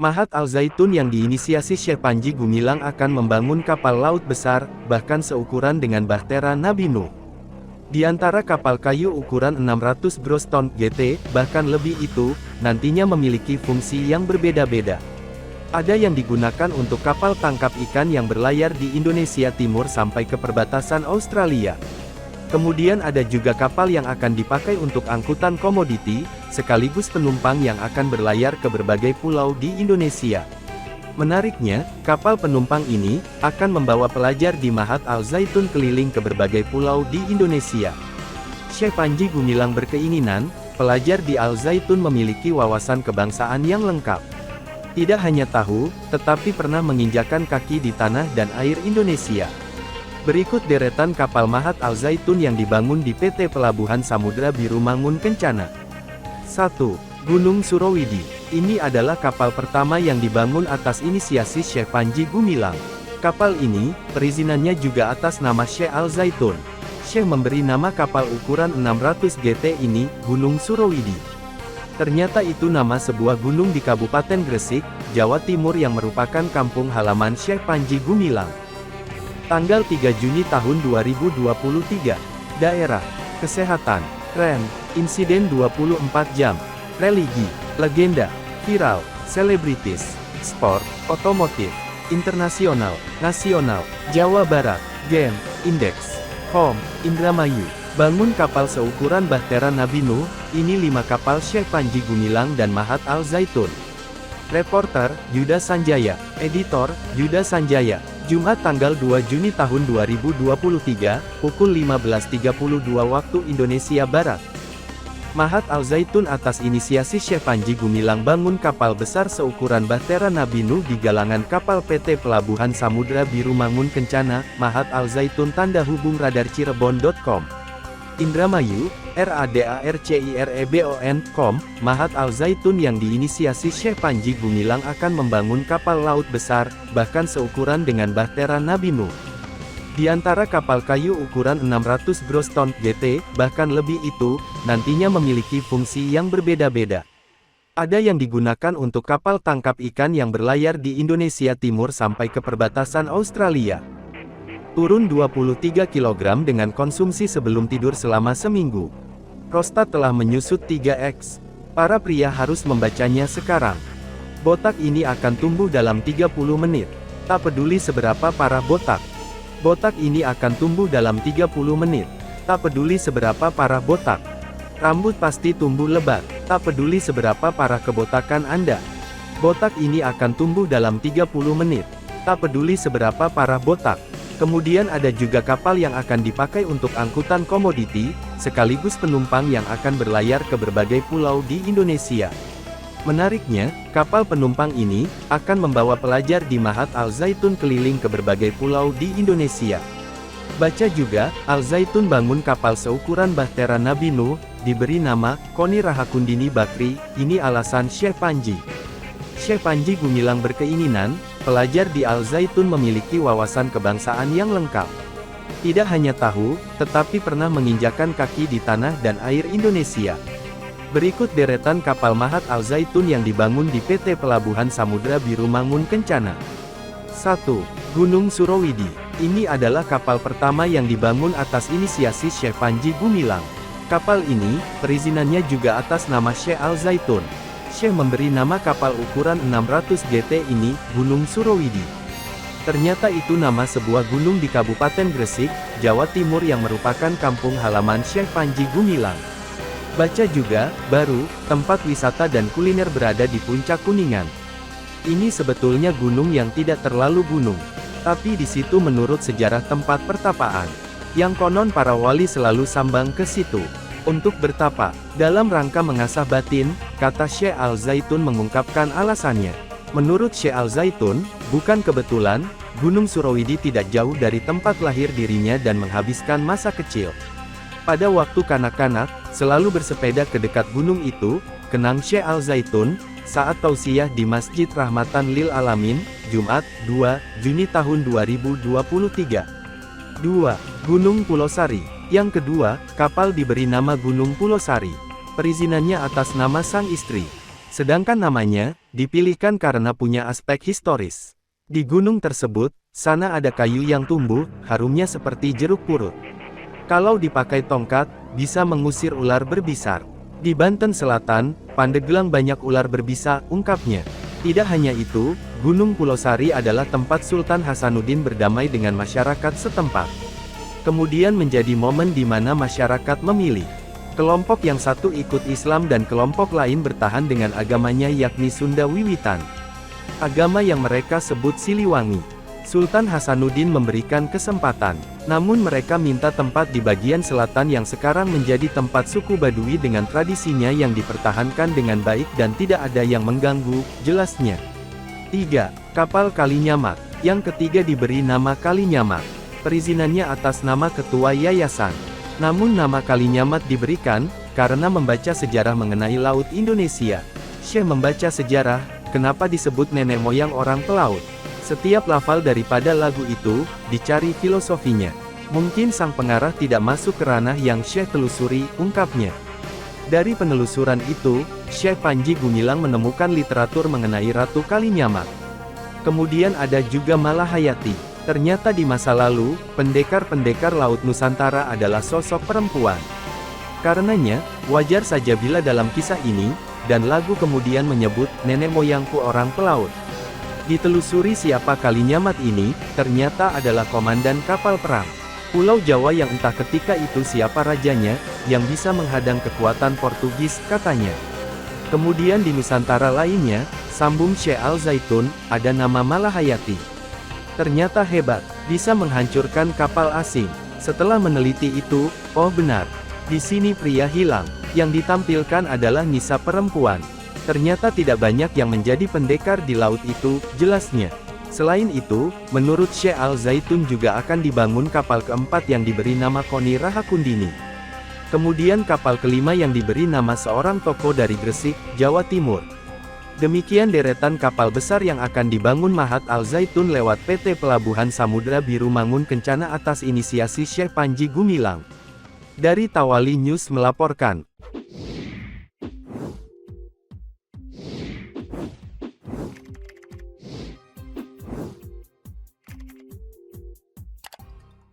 Mahat Al Zaitun yang diinisiasi Syekh Panji Gumilang akan membangun kapal laut besar, bahkan seukuran dengan bahtera Nabi Nuh. Di antara kapal kayu ukuran 600 gross ton GT, bahkan lebih itu, nantinya memiliki fungsi yang berbeda-beda. Ada yang digunakan untuk kapal tangkap ikan yang berlayar di Indonesia Timur sampai ke perbatasan Australia. Kemudian ada juga kapal yang akan dipakai untuk angkutan komoditi, sekaligus penumpang yang akan berlayar ke berbagai pulau di Indonesia. Menariknya, kapal penumpang ini akan membawa pelajar di Mahat Al Zaitun keliling ke berbagai pulau di Indonesia. Syekh Panji Gumilang berkeinginan, pelajar di Al Zaitun memiliki wawasan kebangsaan yang lengkap. Tidak hanya tahu, tetapi pernah menginjakan kaki di tanah dan air Indonesia. Berikut deretan kapal Mahat Al Zaitun yang dibangun di PT Pelabuhan Samudra Biru Mangun Kencana. 1. Gunung Surawidi. Ini adalah kapal pertama yang dibangun atas inisiasi Syekh Panji Gumilang. Kapal ini, perizinannya juga atas nama Syekh Al Zaitun. Syekh memberi nama kapal ukuran 600 GT ini, Gunung Surawidi. Ternyata itu nama sebuah gunung di Kabupaten Gresik, Jawa Timur yang merupakan kampung halaman Syekh Panji Gumilang. Tanggal 3 Juni tahun 2023. Daerah. Kesehatan. Tren. Insiden 24 jam. Religi. Legenda. Viral. Selebritis. Sport. Otomotif. Internasional. Nasional. Jawa Barat. Gen. Indeks. Home. Indramayu. Bangun kapal seukuran bahtera Nabi Nuh. Ini 5 kapal Syekh Panji Gumilang dan Mahat Al Zaitun. Reporter, Yuda Sanjaya. Editor, Yuda Sanjaya. Jumat tanggal 2 Juni tahun 2023, pukul 15.32 waktu Indonesia Barat. Mahat Al Zaitun atas inisiasi Syekh Panji Gumilang bangun kapal besar seukuran bahtera Nabi Nuh di galangan kapal PT Pelabuhan Samudra Biru Mangun Kencana, Mahat Al Zaitun tanda hubung radar Cirebon.com. Indramayu, RADARCIREBON.com, Mahat Al Zaitun yang diinisiasi Syekh Panji Gumilang akan membangun kapal laut besar, bahkan seukuran dengan bahtera Nabi Nuh. Di antara kapal kayu ukuran 600 gross ton GT, bahkan lebih itu, nantinya memiliki fungsi yang berbeda-beda. Ada yang digunakan untuk kapal tangkap ikan yang berlayar di Indonesia Timur sampai ke perbatasan Australia. Turun 23 kg dengan konsumsi sebelum tidur selama seminggu. Prostat telah menyusut 3x. Para pria harus membacanya sekarang. Botak ini akan tumbuh dalam 30 menit. Tak peduli seberapa parah botak. Botak ini akan tumbuh dalam 30 menit. Tak peduli seberapa parah botak. Rambut pasti tumbuh lebat. Tak peduli seberapa parah kebotakan Anda. Botak ini akan tumbuh dalam 30 menit. Tak peduli seberapa parah botak. Kemudian ada juga kapal yang akan dipakai untuk angkutan komoditi, sekaligus penumpang yang akan berlayar ke berbagai pulau di Indonesia. Menariknya, kapal penumpang ini akan membawa pelajar di Mahat Al Zaitun keliling ke berbagai pulau di Indonesia. Baca juga, Al Zaitun bangun kapal seukuran bahtera Nabi Nuh, diberi nama Koni Rahakundini Bakri. Ini alasan Syekh Panji. Syekh Panji Gumilang berkeinginan, pelajar di Al Zaitun memiliki wawasan kebangsaan yang lengkap. Tidak hanya tahu, tetapi pernah menginjakan kaki di tanah dan air Indonesia. Berikut deretan kapal Mahat Al Zaitun yang dibangun di PT Pelabuhan Samudra Biru Mangun Kencana. 1. Gunung Surawidi. Ini adalah kapal pertama yang dibangun atas inisiasi Syekh Panji Gumilang. Kapal ini, perizinannya juga atas nama Syekh Al Zaitun. Syekh memberi nama kapal ukuran 600 GT ini, Gunung Surawidi. Ternyata itu nama sebuah gunung di Kabupaten Gresik, Jawa Timur yang merupakan kampung halaman Syekh Panji Gumilang. Baca juga, baru, tempat wisata dan kuliner berada di puncak Kuningan. Ini sebetulnya gunung yang tidak terlalu gunung. Tapi di situ menurut sejarah tempat pertapaan. Yang konon para wali selalu sambang ke situ. Untuk bertapa, dalam rangka mengasah batin, kata Syekh Al Zaitun mengungkapkan alasannya. Menurut Syekh Al Zaitun, bukan kebetulan, Gunung Surawidi tidak jauh dari tempat lahir dirinya dan menghabiskan masa kecil. Pada waktu kanak-kanak, selalu bersepeda ke dekat gunung itu, kenang Syekh Al Zaitun, saat tausiah di Masjid Rahmatan Lil Alamin, Jumat, 2 Juni tahun 2023. 2. Gunung Pulosari. Yang kedua, kapal diberi nama Gunung Pulosari. Perizinannya atas nama sang istri. Sedangkan namanya, dipilihkan karena punya aspek historis. Di gunung tersebut, sana ada kayu yang tumbuh, harumnya seperti jeruk purut. Kalau dipakai tongkat, bisa mengusir ular berbisa. Di Banten Selatan, Pandeglang banyak ular berbisa, ungkapnya. Tidak hanya itu, Gunung Pulosari adalah tempat Sultan Hasanuddin berdamai dengan masyarakat setempat. Kemudian menjadi momen di mana masyarakat memilih. Kelompok yang satu ikut Islam dan kelompok lain bertahan dengan agamanya yakni Sunda Wiwitan. Agama yang mereka sebut Siliwangi. Sultan Hasanuddin memberikan kesempatan. Namun mereka minta tempat di bagian selatan yang sekarang menjadi tempat suku Baduy dengan tradisinya yang dipertahankan dengan baik dan tidak ada yang mengganggu, jelasnya. 3. Kapal Kalinyamat. Yang ketiga diberi nama Kalinyamat. Perizinannya atas nama ketua yayasan. Namun nama Kalinyamat diberikan, karena membaca sejarah mengenai Laut Indonesia. Syekh membaca sejarah, kenapa disebut nenek moyang orang pelaut. Setiap lafal daripada lagu itu, dicari filosofinya. Mungkin sang pengarah tidak masuk ke ranah yang Syekh telusuri, ungkapnya. Dari penelusuran itu, Syekh Panji Gumilang menemukan literatur mengenai Ratu Kalinyamat. Kemudian ada juga Malahayati. Ternyata di masa lalu, pendekar-pendekar Laut Nusantara adalah sosok perempuan. Karenanya, wajar saja bila dalam kisah ini, dan lagu kemudian menyebut, nenek moyangku orang pelaut. Ditelusuri siapa Kalinyamat ini, ternyata adalah komandan kapal perang Pulau Jawa yang entah ketika itu siapa rajanya, yang bisa menghadang kekuatan Portugis, katanya. Kemudian di Nusantara lainnya, sambung Syekh Al-Zaitun, ada nama Malahayati. Ternyata hebat, bisa menghancurkan kapal asing. Setelah meneliti itu, oh benar, di sini pria hilang, yang ditampilkan adalah nisa perempuan. Ternyata tidak banyak yang menjadi pendekar di laut itu, jelasnya. Selain itu, menurut Syekh Al-Zaitun juga akan dibangun kapal keempat yang diberi nama Koni Rahakundini. Kemudian kapal kelima yang diberi nama seorang tokoh dari Gresik, Jawa Timur. Demikian deretan kapal besar yang akan dibangun Mahat Al-Zaitun lewat PT Pelabuhan Samudra Biru Mangun Kencana atas inisiasi Syekh Panji Gumilang. Dari Tawali News melaporkan.